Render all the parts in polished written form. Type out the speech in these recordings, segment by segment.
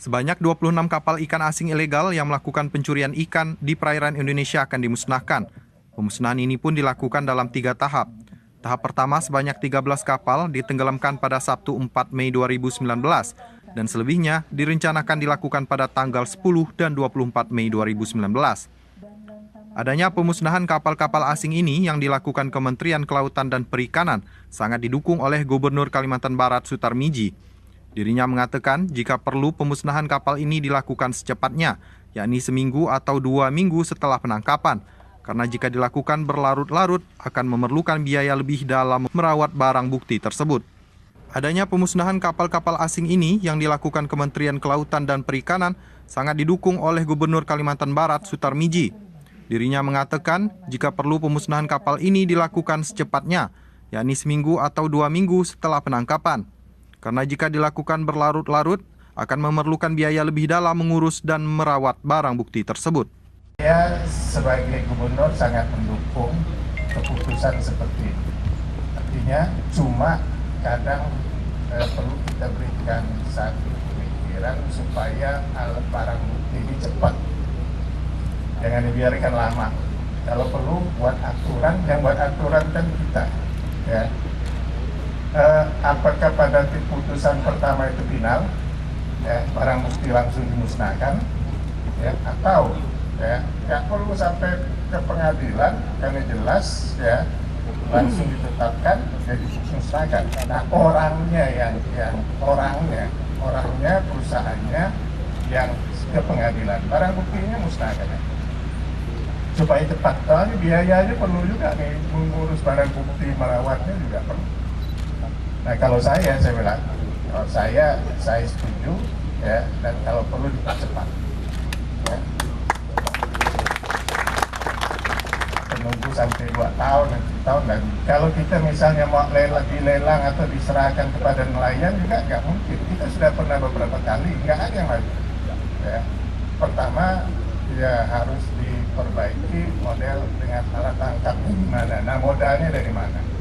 Sebanyak 26 kapal ikan asing ilegal yang melakukan pencurian ikan di perairan Indonesia akan dimusnahkan. Pemusnahan ini pun dilakukan dalam 3 tahap. Tahap pertama sebanyak 13 kapal ditenggelamkan pada Sabtu 4 Mei 2019 dan selebihnya direncanakan dilakukan pada tanggal 10 dan 24 Mei 2019. Adanya pemusnahan kapal-kapal asing ini yang dilakukan Kementerian Kelautan dan Perikanan sangat didukung oleh Gubernur Kalimantan Barat Sutar-Miji. Dirinya mengatakan jika perlu pemusnahan kapal ini dilakukan secepatnya, yakni seminggu atau 2 minggu setelah penangkapan. Karena jika dilakukan berlarut-larut akan memerlukan biaya lebih dalam merawat barang bukti tersebut. Adanya pemusnahan kapal-kapal asing ini yang dilakukan Kementerian Kelautan dan Perikanan sangat didukung oleh Gubernur Kalimantan Barat Sutar-Miji. Dirinya mengatakan jika perlu pemusnahan kapal ini dilakukan secepatnya, yakni seminggu atau 2 minggu setelah penangkapan. Karena jika dilakukan berlarut-larut, akan memerlukan biaya lebih dalam mengurus dan merawat barang bukti tersebut. Saya sebagai gubernur sangat mendukung keputusan seperti ini. Artinya cuma kadang perlu kita berikan satu pemikiran supaya alat barang bukti ini cepat. Jangan dibiarkan lama. Kalau perlu buat aturan, yang buat aturan kan kita. Ya. Apakah pada putusan pertama itu final, ya, barang bukti langsung dimusnahkan, ya, atau ya perlu sampai ke pengadilan karena jelas ya langsung ditetapkan jadi dimusnahkan. Nah orangnya perusahaannya yang ke pengadilan, barang buktinya musnahkan. Supaya cepat, soalnya biayanya perlu juga nih, mengurus barang bukti, merawatnya juga perlu. Nah kalau saya bilang, kalau saya setuju ya, dan kalau perlu dipercepat. Ya. Menunggu sampai 2 tahun, 3 tahun, dan kalau kita misalnya mau dilelang atau diserahkan kepada nelayan juga nggak mungkin. Kita sudah pernah beberapa kali, nggak ada yang lagi. Ya. Pertama, ya harus diperbaiki model dengan alat tangkapnya gimana. Nah modalnya dari mana?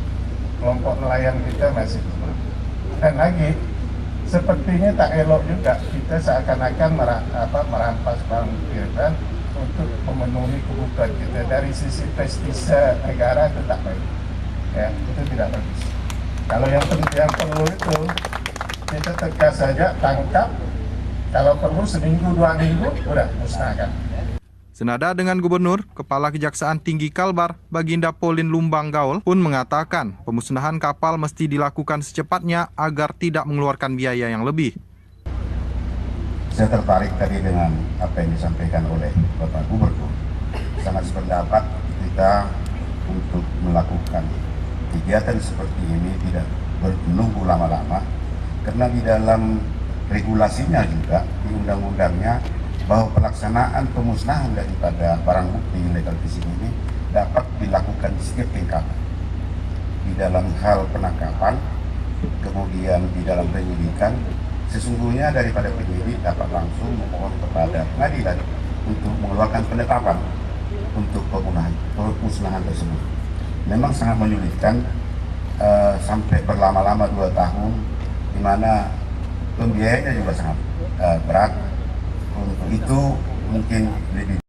Kelompok nelayan kita masih belum. Dan lagi, sepertinya tak elok juga kita seakan-akan merampas barang bukti untuk memenuhi kebutuhan kita. Dari sisi prestise negara itu tak baik. Ya, itu tidak bagus. Kalau yang perlu itu kita tegas saja, tangkap. Kalau perlu seminggu 2 minggu udah musnahkan. Senada dengan Gubernur, Kepala Kejaksaan Tinggi Kalbar, Baginda Pauline Lumbang Gaul pun mengatakan pemusnahan kapal mesti dilakukan secepatnya agar tidak mengeluarkan biaya yang lebih. Saya tertarik tadi dengan apa yang disampaikan oleh Bapak Gubernur. Sangat sependapat kita untuk melakukan kegiatan seperti ini tidak menunggu lama-lama, karena di dalam regulasinya juga, di undang-undangnya, bahwa pelaksanaan pemusnahan daripada barang bukti ilegal fishing ini dapat dilakukan di setiap tingkatan. Di dalam hal penangkapan, kemudian di dalam penyidikan, sesungguhnya daripada penyidik dapat langsung memohon kepada pengadilan untuk mengeluarkan penetapan untuk pemusnahan tersebut. Memang sangat menyulitkan, sampai berlama-lama 2 tahun, di mana pembiayanya juga sangat berat. Untuk itu mungkin lebih